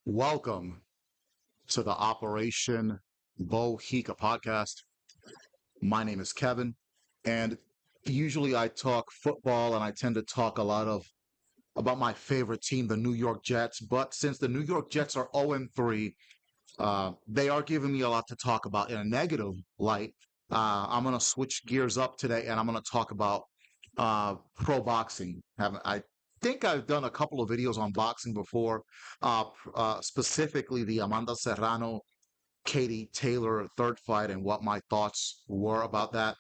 Welcome to the Operation Bohica podcast. My name is Kevin, and usually I talk football and I tend to talk a lot of about my favorite team, the New York Jets. But since the New York Jets are 0-3, they are giving me a lot to talk about in a negative light. I'm going to switch gears up today and I'm going to talk about pro boxing. I think I've done a couple of videos on boxing before, specifically the Amanda Serrano, Katie Taylor third fight and what my thoughts were about that.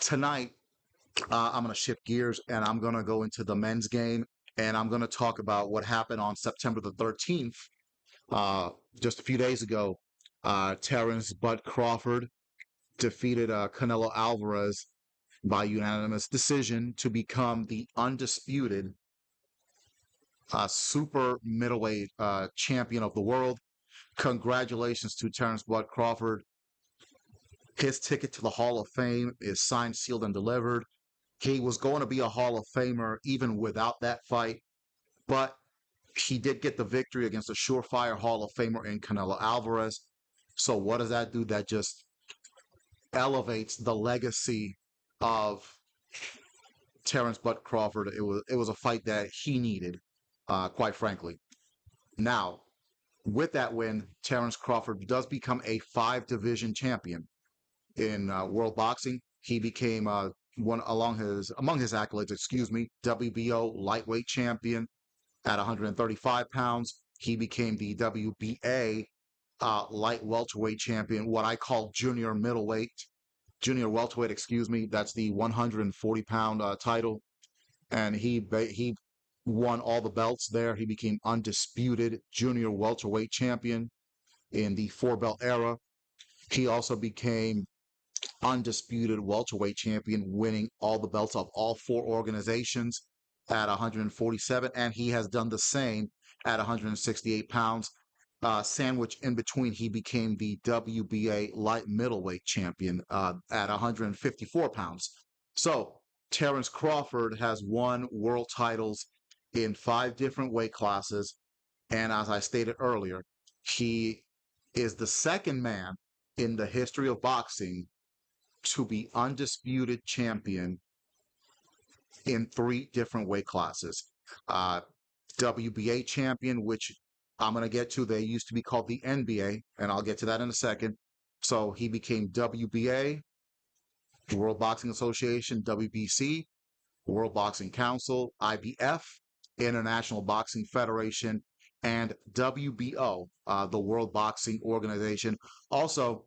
Tonight, I'm going to shift gears and I'm going to go into the men's game and I'm going to talk about what happened on September the 13th, just a few days ago. Terence Bud Crawford defeated Canelo Alvarez by unanimous decision to become the undisputed super middleweight champion of the world. Congratulations to Terence Bud Crawford. His ticket to the Hall of Fame is signed, sealed, and delivered. He was going to be a Hall of Famer even without that fight, but he did get the victory against a surefire Hall of Famer in Canelo Alvarez. So what does that do? That just elevates the legacy of Terence Bud Crawford. It was a fight that he needed, quite frankly. Now, with that win, Terence Crawford does become a 5 division champion in world boxing. He became one among his accolades, WBO lightweight champion at 135 pounds. He became the WBA light welterweight champion, what I call junior welterweight, That's the 140-pound title, and he won all the belts there. He became undisputed junior welterweight champion in the 4-belt era. He also became undisputed welterweight champion, winning all the belts of all 4 organizations at 147, and he has done the same at 168 pounds. Sandwich in between, he became the WBA light middleweight champion at 154 pounds. So Terence Crawford has won world titles in 5 different weight classes. And as I stated earlier, he is the second man in the history of boxing to be undisputed champion in 3 different weight classes. WBA champion, which I'm going to get to. They used to be called the NBA, and I'll get to that in a second. So he became WBA, World Boxing Association, WBC, World Boxing Council, IBF, International Boxing Federation, and WBO, the World Boxing Organization. Also,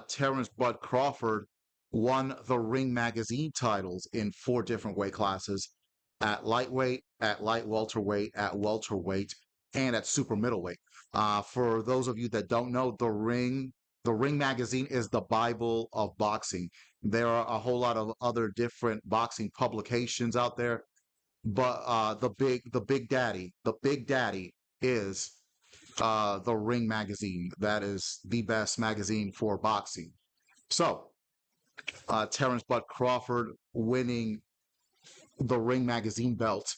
Terence Bud Crawford won the Ring Magazine titles in 4 different weight classes: at lightweight, at light welterweight, at welterweight, and at super middleweight. For those of you that don't know, the Ring Magazine is the Bible of boxing. There are a whole lot of other different boxing publications out there, but the big daddy is the Ring Magazine. That is the best magazine for boxing. So Terence Bud Crawford winning the Ring Magazine belt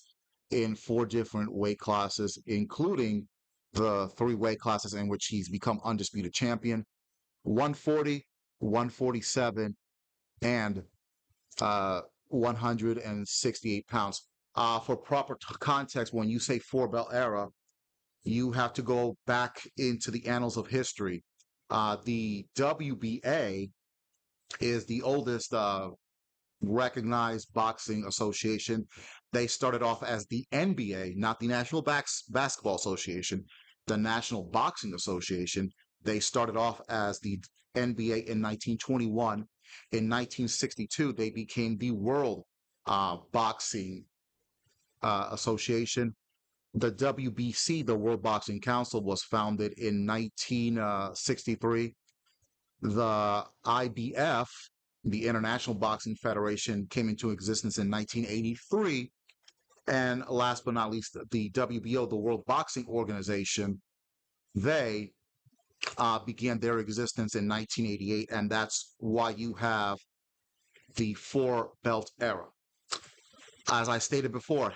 in 4 different weight classes, including the 3 weight classes in which he's become undisputed champion: 140, 147, and 168 pounds. For proper context, when you say 4-belt era, you have to go back into the annals of history. The WBA is the oldest recognized boxing association. They started off as the NBA, not the National Basketball Association, the National Boxing Association. They started off as the NBA in 1921. In 1962, they became the World Boxing Association. The WBC, the World Boxing Council, was founded in 1963. The IBF, the International Boxing Federation, came into existence in 1983. And last but not least, the WBO, the World Boxing Organization, they began their existence in 1988. And that's why you have the 4-belt era. As I stated before,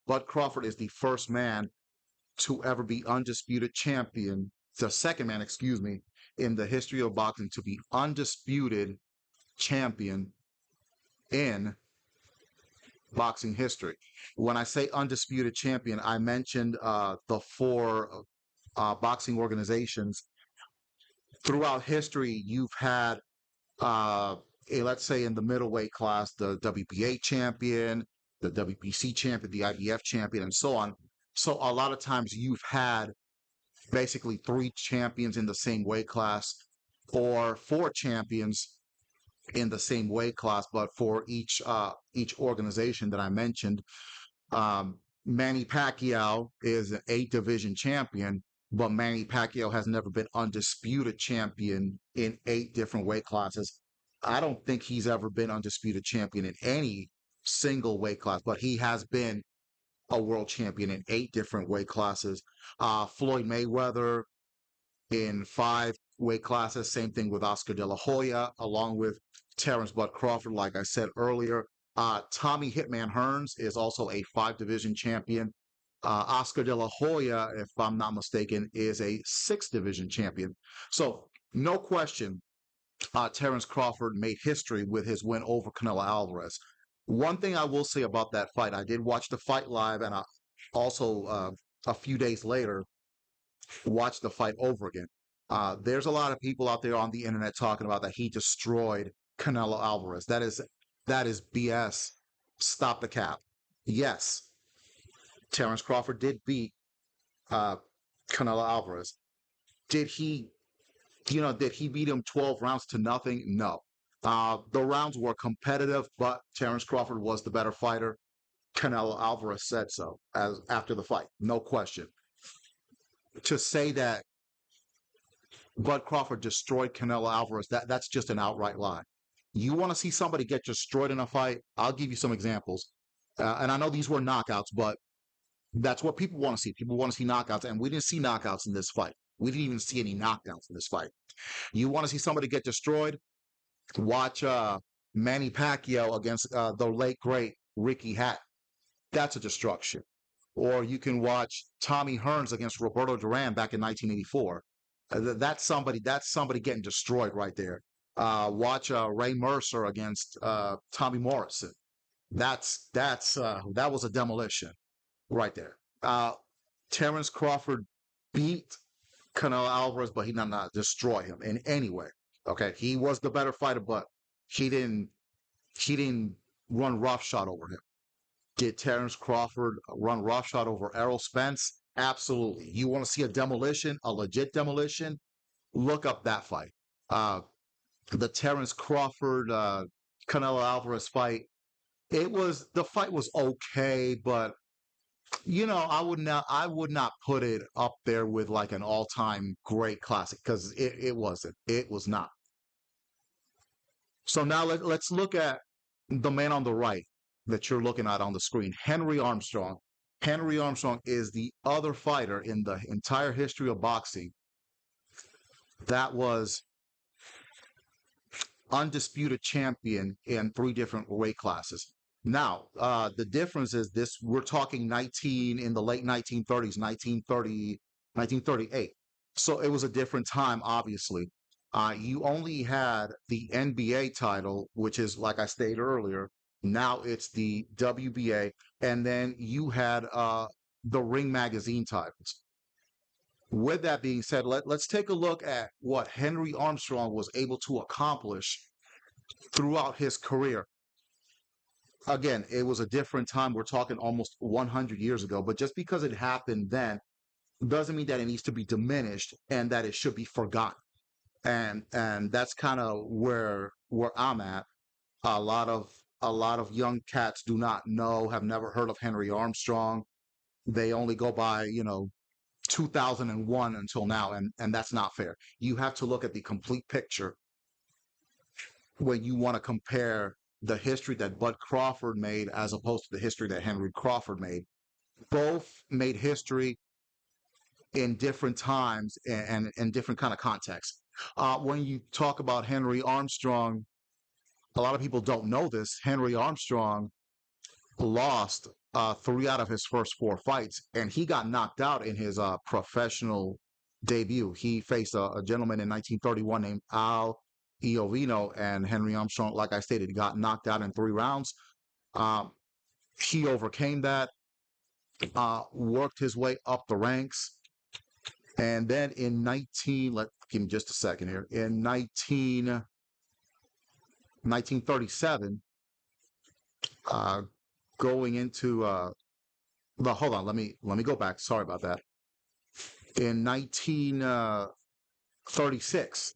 Bud Crawford is the first man to ever be undisputed champion, the second man, excuse me, in the history of boxing to be undisputed champion in boxing history. When I say undisputed champion, I mentioned the four boxing organizations throughout history. You've had, let's say, in the middleweight class, the WBA champion, the WBC champion, the IBF champion, and so on. So a lot of times you've had basically three champions in the same weight class, or four champions in the same weight class, but for each organization that I mentioned. Manny Pacquiao is an 8 division champion, but Manny Pacquiao has never been undisputed champion in 8 different weight classes. I don't think he's ever been undisputed champion in any single weight class, but he has been a world champion in 8 different weight classes. Floyd Mayweather in 5 weight classes. Same thing with Oscar De La Hoya, along with Terence Bud Crawford, like I said earlier. Tommy Hitman Hearns is also a 5 division champion. Oscar De La Hoya, if I'm not mistaken, is a 6 division champion. So, no question, Terence Crawford made history with his win over Canelo Alvarez. One thing I will say about that fight, I did watch the fight live, and I also, a few days later, watched the fight over again. There's a lot of people out there on the internet talking about that he destroyed Canelo Alvarez. That is BS. Stop the cap. Yes, Terence Crawford did beat uh, Canelo Alvarez. Did he, did he beat him 12 rounds to nothing? No. The rounds were competitive, but Terence Crawford was the better fighter. Canelo Alvarez said so as after the fight, no question. To say that Bud Crawford destroyed Canelo Alvarez, that's just an outright lie. You want to see somebody get destroyed in a fight? I'll give you some examples. And I know these were knockouts, but that's what people want to see. People want to see knockouts, and we didn't see knockouts in this fight. We didn't even see any knockdowns in this fight. You want to see somebody get destroyed? Watch Manny Pacquiao against the late great Ricky Hatton. That's a destruction. Or you can watch Tommy Hearns against Roberto Duran back in 1984. That's somebody getting destroyed right there. Watch Ray Mercer against Tommy Morrison. That was a demolition right there. Terence Crawford beat Canelo Alvarez, but he did not destroy him in any way. Okay, he was the better fighter, but he didn't run roughshod over him. Did Terence Crawford run roughshod over Errol Spence? Absolutely. You want to see a demolition, a legit demolition? Look up that fight. The Terence Crawford Canelo Alvarez fight. The fight was okay, but I would not put it up there with like an all-time great classic, because it wasn't. It was not. So now let's look at the man on the right that you're looking at on the screen, Henry Armstrong. Henry Armstrong is the other fighter in the entire history of boxing that was undisputed champion in 3 different weight classes. Now, the difference is this: we're talking in the late 1930s, 1938. So it was a different time, obviously. You only had the NBA title, which is, like I stated earlier, now it's the WBA, and then you had the Ring Magazine titles. With that being said, let's take a look at what Henry Armstrong was able to accomplish throughout his career. Again, it was a different time. We're talking almost 100 years ago, but just because it happened then doesn't mean that it needs to be diminished and that it should be forgotten. And that's kind of where I'm at. A lot of young cats do not know, have never heard of Henry Armstrong. They only go by, 2001 until now, and that's not fair. You have to look at the complete picture when you want to compare the history that Bud Crawford made as opposed to the history that Henry Crawford made. Both made history in different times and in different kind of contexts. When you talk about Henry Armstrong, a lot of people don't know this. Henry Armstrong lost three out of his first four fights, and he got knocked out in his professional debut. He faced a gentleman in 1931 named Al Iovino, and Henry Armstrong, like I stated, got knocked out in 3 rounds. Um, he overcame that, worked his way up the ranks, and then in 19, give me just a second here, in 1937, going into hold on, let me go back. Sorry about that. In 1936,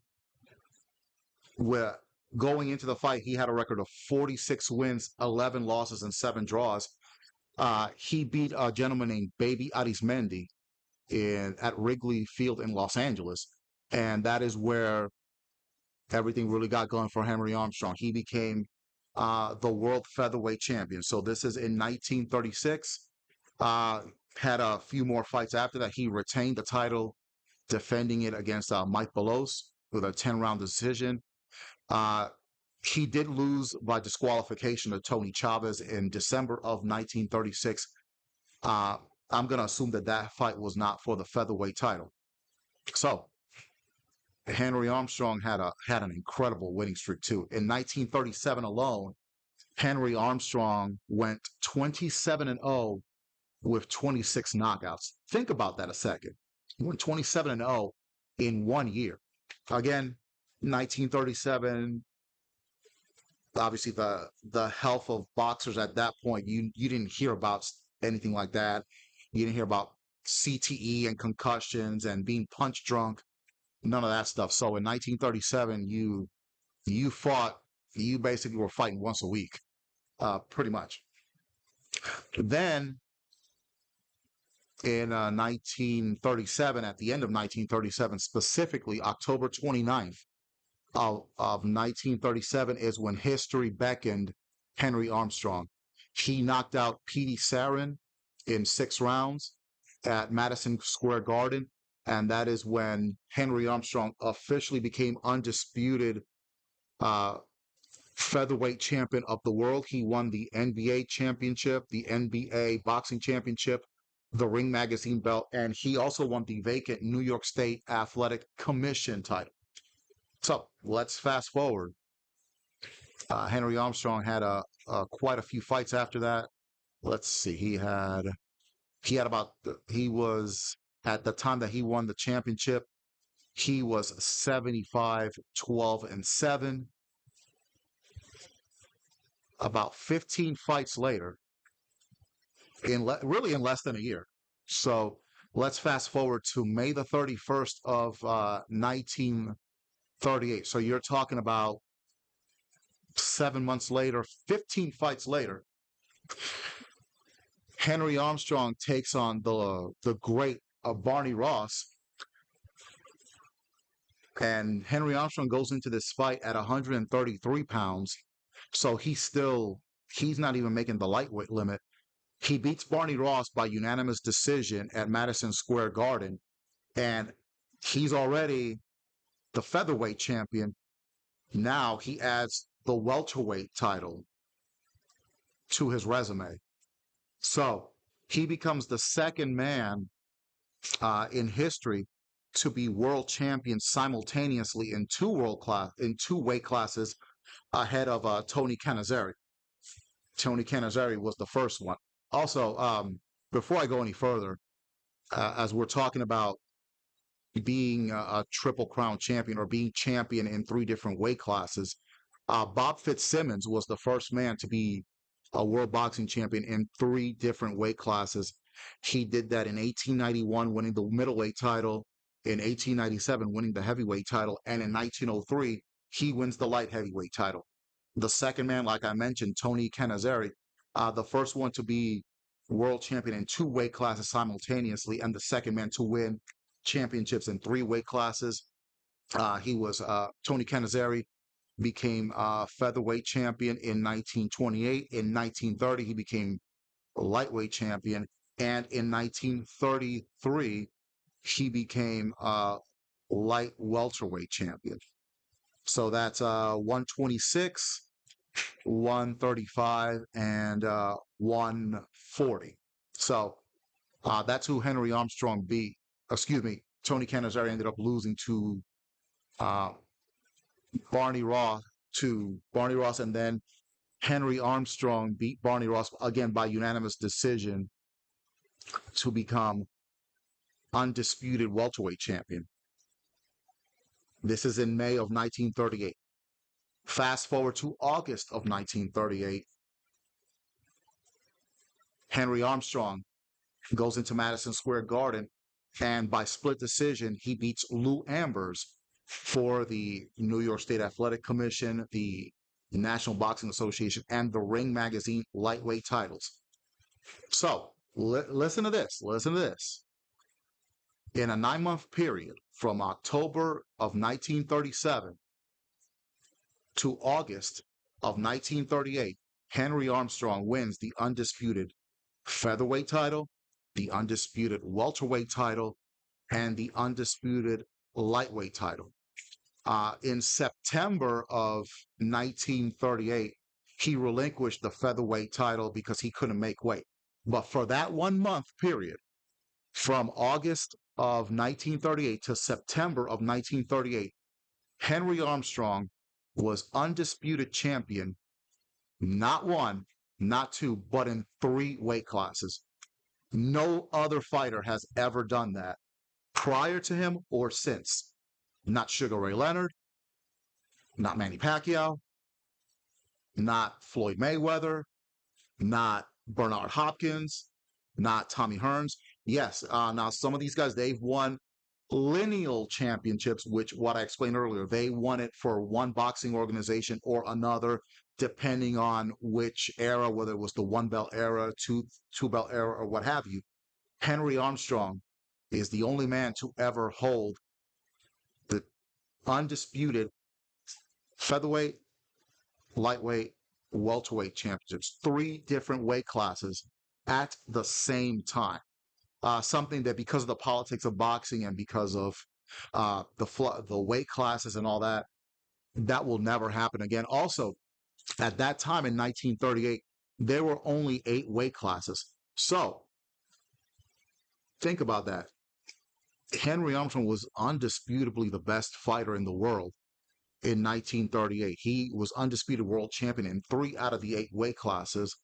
where going into the fight, he had a record of 46 wins, 11 losses, and 7 draws. He beat a gentleman named Baby Arismendi at Wrigley Field in Los Angeles, and that is where everything really got going for Henry Armstrong. He became the world featherweight champion. So this is in 1936. Had a few more fights after that. He retained the title, defending it against Mike Belos with a 10-round decision. He did lose by disqualification to Tony Chavez in December of 1936. I'm going to assume that fight was not for the featherweight title. So Henry Armstrong had an incredible winning streak too. In 1937 alone, Henry Armstrong went 27-0 with 26 knockouts. Think about that a second. He went 27-0 in 1 year. Again, 1937. Obviously, the health of boxers at that point, you didn't hear about anything like that. You didn't hear about CTE and concussions and being punch drunk. None of that stuff. So in 1937, you basically were fighting once a week, pretty much. Then in 1937, at the end of 1937, specifically October 29th of 1937 is when history beckoned Henry Armstrong. He knocked out Petey Sarin in 6 rounds at Madison Square Garden, and that is when Henry Armstrong officially became undisputed featherweight champion of the world. He won the NBA championship, the NBA boxing championship, the Ring Magazine belt, and he also won the vacant New York State Athletic Commission title. So let's fast forward. Henry Armstrong had quite a few fights after that. Let's see. He was at the time that he won the championship, he was 75-12-7. About 15 fights later, really in less than a year. So let's fast forward to May the 31st of 1938. So you're talking about 7 months later, 15 fights later. Henry Armstrong takes on the great Barney Ross. And Henry Armstrong goes into this fight at 133 pounds. So he's not even making the lightweight limit. He beats Barney Ross by unanimous decision at Madison Square Garden. And he's already the featherweight champion. Now he adds the welterweight title to his resume. So he becomes the second man in history to be world champion simultaneously in two weight classes, ahead of Tony Cannizari. Tony Cannizari was the first one. Also, before I go any further, as we're talking about being a Triple Crown champion or being champion in 3 different weight classes, Bob Fitzsimmons was the first man to be a world boxing champion in 3 different weight classes. He did that in 1891, winning the middleweight title, in 1897, winning the heavyweight title, and in 1903, he wins the light heavyweight title. The second man, like I mentioned, Tony Cannizari, the first one to be world champion in 2 weight classes simultaneously, and the second man to win championships in 3 weight classes. Tony Cannizari became featherweight champion in 1928. In 1930, he became lightweight champion, and in 1933, he became light welterweight champion. So that's 126, 135, and 140. So that's who Henry Armstrong beat. Excuse me, Tony Cannizzaro ended up losing to uh, Barney Ross and then Henry Armstrong beat Barney Ross again by unanimous decision to become undisputed welterweight champion. This is in May of 1938. Fast forward to August of 1938. Henry Armstrong goes into Madison Square Garden, and by split decision, he beats Lou Ambers for the New York State Athletic Commission, the National Boxing Association, and the Ring Magazine lightweight titles. So, listen to this. Listen to this. In a 9-month period from October of 1937 to August of 1938, Henry Armstrong wins the undisputed featherweight title, the undisputed welterweight title, and the undisputed lightweight title. In September of 1938, he relinquished the featherweight title because he couldn't make weight. But for that 1-month period, from August of 1938 to September of 1938, Henry Armstrong was undisputed champion, not one, not two, but in 3 weight classes. No other fighter has ever done that prior to him or since. Not Sugar Ray Leonard, not Manny Pacquiao, not Floyd Mayweather, not Bernard Hopkins, not Tommy Hearns. Yes, now some of these guys, they've won lineal championships, which what I explained earlier, they won it for one boxing organization or another, depending on which era, whether it was the one belt era, two belt era, or what have you. Henry Armstrong is the only man to ever hold the undisputed featherweight, lightweight, welterweight championships, 3 different weight classes at the same time. Something that, because of the politics of boxing and because of the weight classes and all that, that will never happen again. Also, at that time in 1938, there were only 8 weight classes. So think about that. Henry Armstrong was undisputably the best fighter in the world in 1938. He was undisputed world champion in 3 out of the 8 weight classes.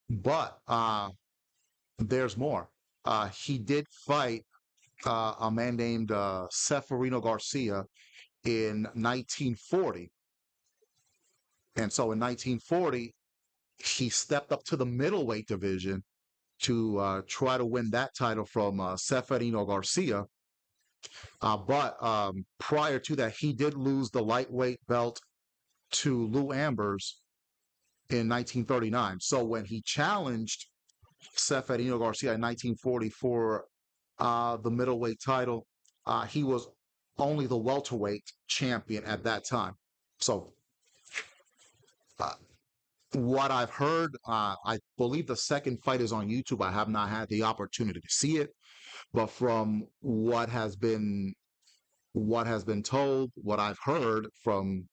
But there's more. He did fight a man named Seferino Garcia in 1940. And so in 1940, he stepped up to the middleweight division to try to win that title from Seferino Garcia. But prior to that, he did lose the lightweight belt to Lou Ambers in 1939. So when he challenged Seferino Garcia in 1940 for the middleweight title, he was only the welterweight champion at that time. So what I've heard, I believe the second fight is on YouTube. I have not had the opportunity to see it, but from what has been told, what I've heard from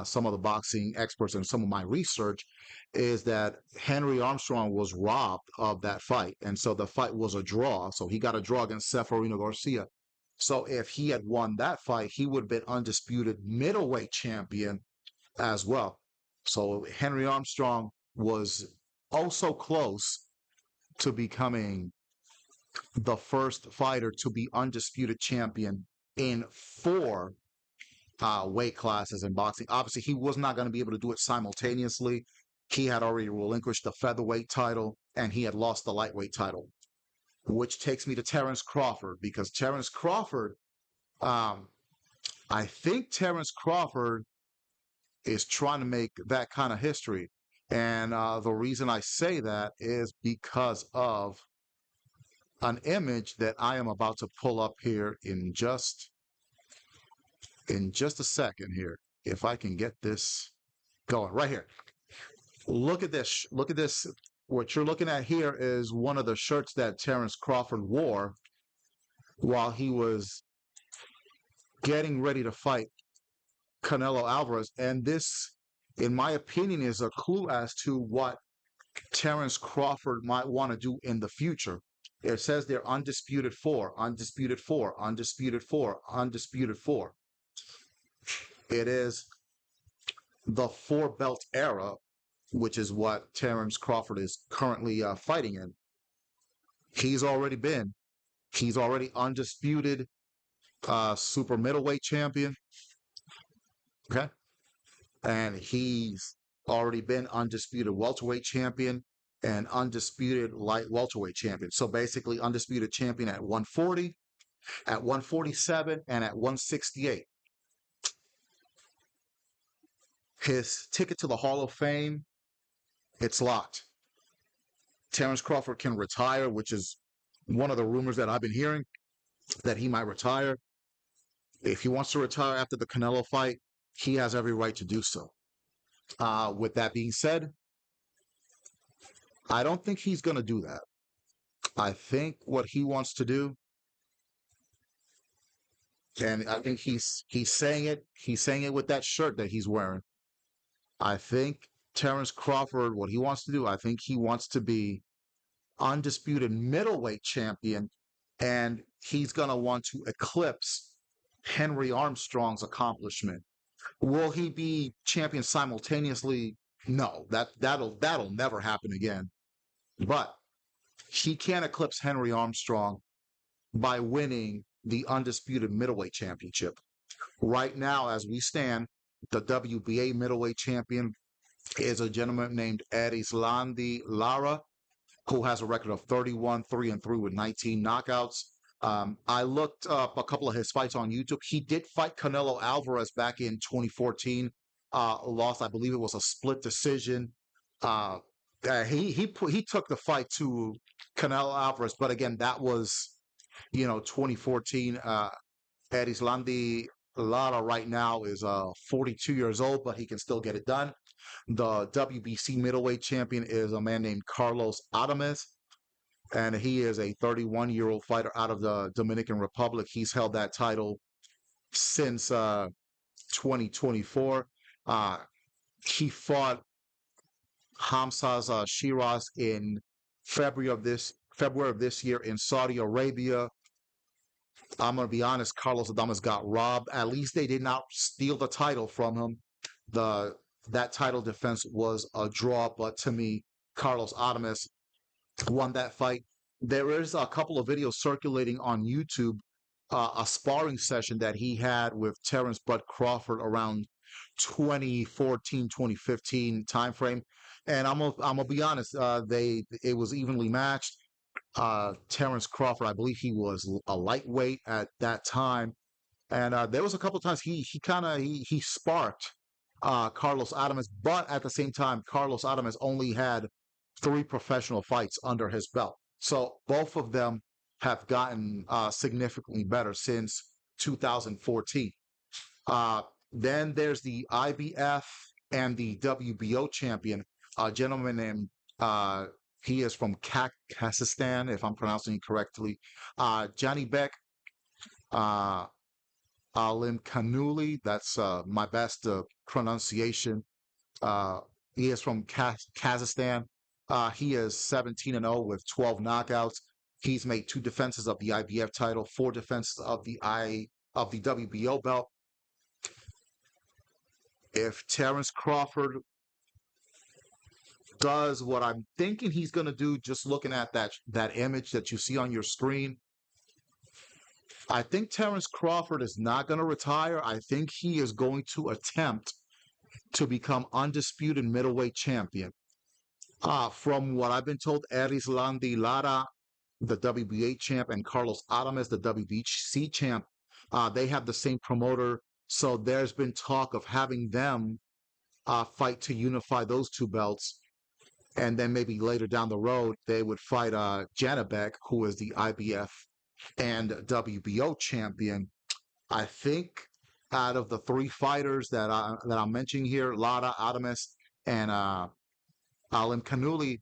some of the boxing experts and some of my research, is that Henry Armstrong was robbed of that fight. And so the fight was a draw. So he got a draw against Seferino Garcia. So if he had won that fight, he would have been undisputed middleweight champion as well. So Henry Armstrong was also close to becoming the first fighter to be undisputed champion in 4 weight classes in boxing. Obviously, he was not going to be able to do it simultaneously. He had already relinquished the featherweight title, and he had lost the lightweight title, which takes me to Terence Crawford, because Terence Crawford, I think Terence Crawford is trying to make that kind of history. And the reason I say that is because of an image that I am about to pull up here in just a second here. If I can get this going right here. Look at this. Look at this. What you're looking at here is one of the shirts that Terence Crawford wore while he was getting ready to fight Canelo Alvarez. And this in my opinion, is a clue as to what Terence Crawford might want to do in the future. It says they're undisputed four, undisputed four, undisputed four, undisputed four. It is the four belt era, which is what Terence Crawford is currently fighting in. He's already been, he's already undisputed super middleweight champion. Okay. And he's already been undisputed welterweight champion and undisputed light welterweight champion. So basically undisputed champion at 140, at 147, and at 168. His ticket to the Hall of Fame, it's locked. Terence Crawford can retire, which is one of the rumors that I've been hearing, that he might retire. If he wants to retire after the Canelo fight, he has every right to do so. With that being said, I don't think he's going to do that. I think what he wants to do, and I think he's saying it with that shirt that he's wearing. I think Terence Crawford, what he wants to do, I think he wants to be undisputed middleweight champion, and he's going to want to eclipse Henry Armstrong's accomplishment. Will he be champion simultaneously? No, that'll never happen again. But he can eclipse Henry Armstrong by winning the undisputed middleweight championship. Right now, as we stand, the WBA middleweight champion is a gentleman named Erislandy Lara, who has a record of 31-3-3 with 19 knockouts. I looked up a couple of his fights on YouTube. He did fight Canelo Alvarez back in 2014. Lost, I believe it was a split decision. He took the fight to Canelo Alvarez, but again, that was 2014. Erislandy Lara right now is 42 years old, but he can still get it done. The WBC middleweight champion is a man named Carlos Adames, and he is a 31-year-old fighter out of the Dominican Republic. He's held that title since 2024. He fought Hamzat Shiraz in February of this year in Saudi Arabia. I'm going to be honest, Carlos Adames got robbed. At least they did not steal the title from him. That title defense was a draw, but to me, Carlos Adames won that fight. There is a couple of videos circulating on YouTube, a sparring session that he had with Terence Bud Crawford around 2014, 2015 timeframe. And I'm gonna be honest, it was evenly matched. Terence Crawford, I believe he was a lightweight at that time, and there was a couple of times he sparked Carlos Adames, but at the same time, Carlos Adames only had 3 professional fights under his belt. So both of them have gotten significantly better since 2014. Then there's the IBF and the WBO champion, a gentleman named, he is from Kazakhstan, if I'm pronouncing it correctly, Johnny Beck, Alim Kanuli, that's my best pronunciation. He is from Kazakhstan. He is 17-0 with 12 knockouts. He's made 2 defenses of the IBF title, 4 defenses of the WBO belt. If Terence Crawford does what I'm thinking he's going to do, just looking at that image that you see on your screen, I think Terence Crawford is not going to retire. I think he is going to attempt to become undisputed middleweight champion. From what I've been told, Erislandy Lara, the WBA champ, and Carlos Adames, the WBC champ, they have the same promoter. So there's been talk of having them fight to unify those 2 belts. And then maybe later down the road, they would fight Janabek, who is the IBF and WBO champion. I think out of the 3 fighters that I'm mentioning here, Lara, Adames, and Alim Kanuli,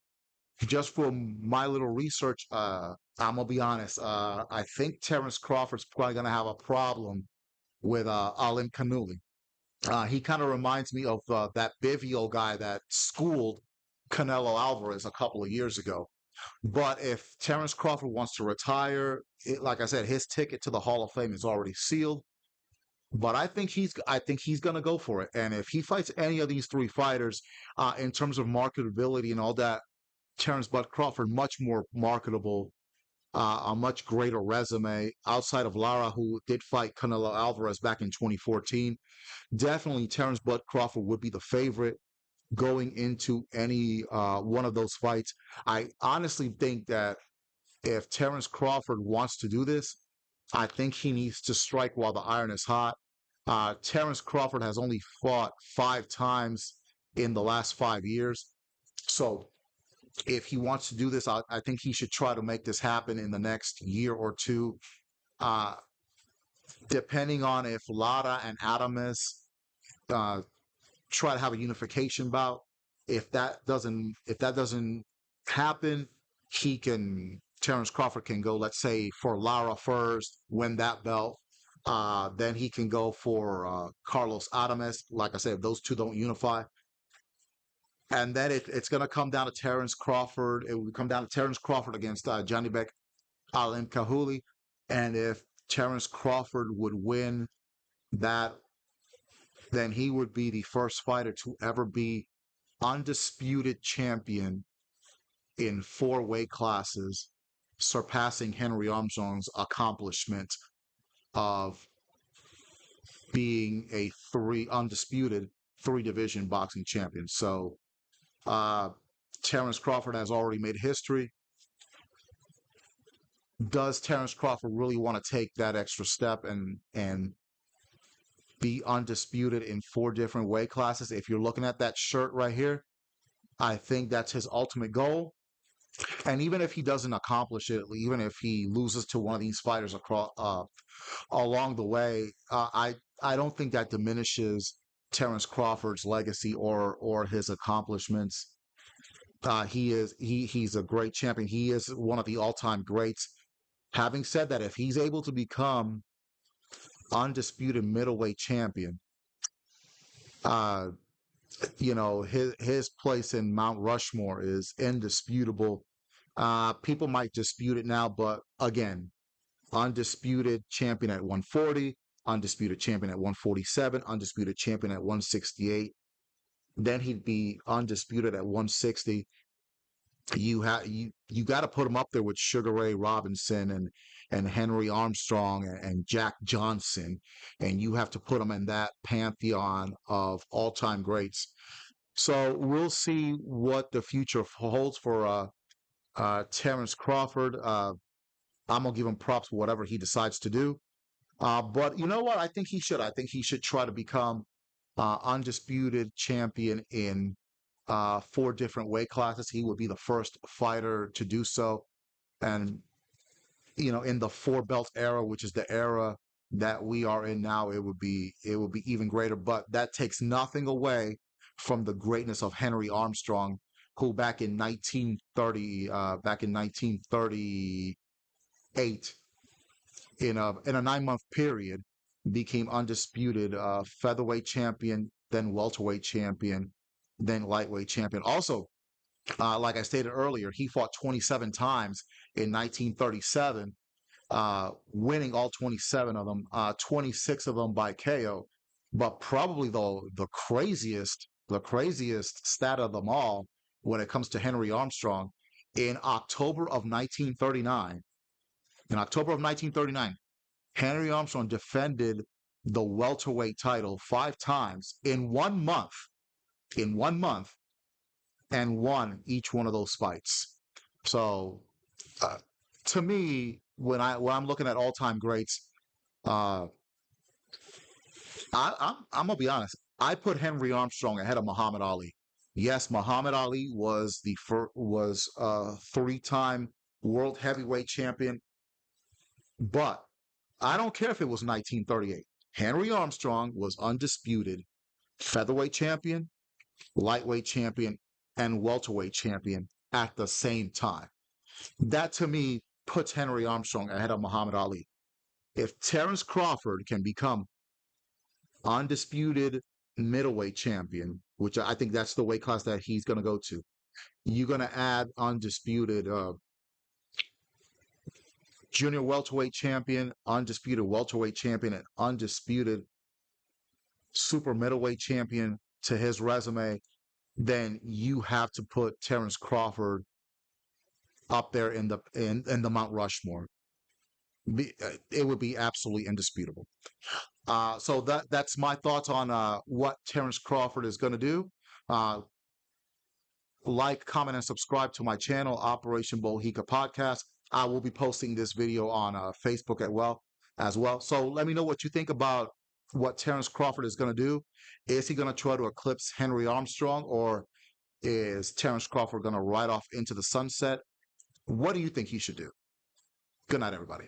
just from my little research, I'm gonna be honest. I think Terence Crawford's probably gonna have a problem with Alim Kanuli. He kind of reminds me of that Bivio guy that schooled Canelo Alvarez a couple of years ago. But if Terence Crawford wants to retire, like I said, his ticket to the Hall of Fame is already sealed. But I think he's gonna go for it. And if he fights any of these three fighters, in terms of marketability and all that, Terence Bud Crawford much more marketable, a much greater resume outside of Lara, who did fight Canelo Alvarez back in 2014. Definitely, Terence Bud Crawford would be the favorite going into any one of those fights. I honestly think that if Terence Crawford wants to do this, I think he needs to strike while the iron is hot. Terence Crawford has only fought 5 times in the last 5 years. So if he wants to do this, I think he should try to make this happen in the next year or two. Uh, Depending on if Lara and Adames uh, try to have a unification bout. If that doesn't happen, he can Terence Crawford can go, let's say, for Lara first, win that belt. Then he can go for Carlos Adames. Like I said, if those two don't unify, and then it's going to come down to Terence Crawford. It will come down to Terence Crawford against Janibek Alim Kahuli, and if Terence Crawford would win that, then he would be the first fighter to ever be undisputed champion in 4 weight classes, surpassing Henry Armstrong's accomplishment of being a undisputed 3 division boxing champion. So uh, Terence Crawford has already made history. Does Terence Crawford really want to take that extra step and be undisputed in 4 different weight classes? If you're looking at that shirt right here, I think that's his ultimate goal. And even if he doesn't accomplish it, even if he loses to one of these fighters across along the way, I don't think that diminishes Terence Crawford's legacy or his accomplishments. He's a great champion. He is one of the all-time greats. Having said that, if he's able to become undisputed middleweight champion, uh, his place in Mount Rushmore is indisputable. People might dispute it now, but again, undisputed champion at 140, undisputed champion at 147, undisputed champion at 168. Then he'd be undisputed at 160. You got to put him up there with Sugar Ray Robinson and Henry Armstrong and Jack Johnson, and you have to put him in that pantheon of all-time greats. So we'll see what the future holds for Terence Crawford. I'm gonna give him props for whatever he decides to do. But you know what? I think he should. I think he should try to become undisputed champion in 4 different weight classes. He would be the first fighter to do so, and in the 4 belt era, which is the era that we are in now, it would be even greater. But that takes nothing away from the greatness of Henry Armstrong, who back in 1938, in a 9-month period, became undisputed featherweight champion, then welterweight champion, then lightweight champion. Also, like I stated earlier, he fought 27 times in 1937, winning all 27 of them, 26 of them by KO. But probably the craziest stat of them all, when it comes to Henry Armstrong, in October of 1939, Henry Armstrong defended the welterweight title 5 times in 1 month, in 1 month, and won each one of those fights. So, uh, to me, when I'm looking at all-time greats, uh, I'm gonna be honest. I put Henry Armstrong ahead of Muhammad Ali. Yes, Muhammad Ali was a 3-time world heavyweight champion, but I don't care if it was 1938. Henry Armstrong was undisputed featherweight champion, lightweight champion, and welterweight champion at the same time. That to me puts Henry Armstrong ahead of Muhammad Ali. If Terence Crawford can become undisputed middleweight champion, which I think that's the weight class that he's going to go to. You're going to add undisputed junior welterweight champion, and undisputed super middleweight champion to his resume, then you have to put Terence Crawford up there in the Mount Rushmore. It would be absolutely indisputable. So that's my thoughts on what Terence Crawford is going to do. Uh, like, comment, and subscribe to my channel, Operation Bohica Podcast. I will be posting this video on Facebook as well. So let me know what you think about what Terence Crawford is going to do. Is he going to try to eclipse Henry Armstrong, or is Terence Crawford going to ride off into the sunset? What do you think he should do? Good night, everybody.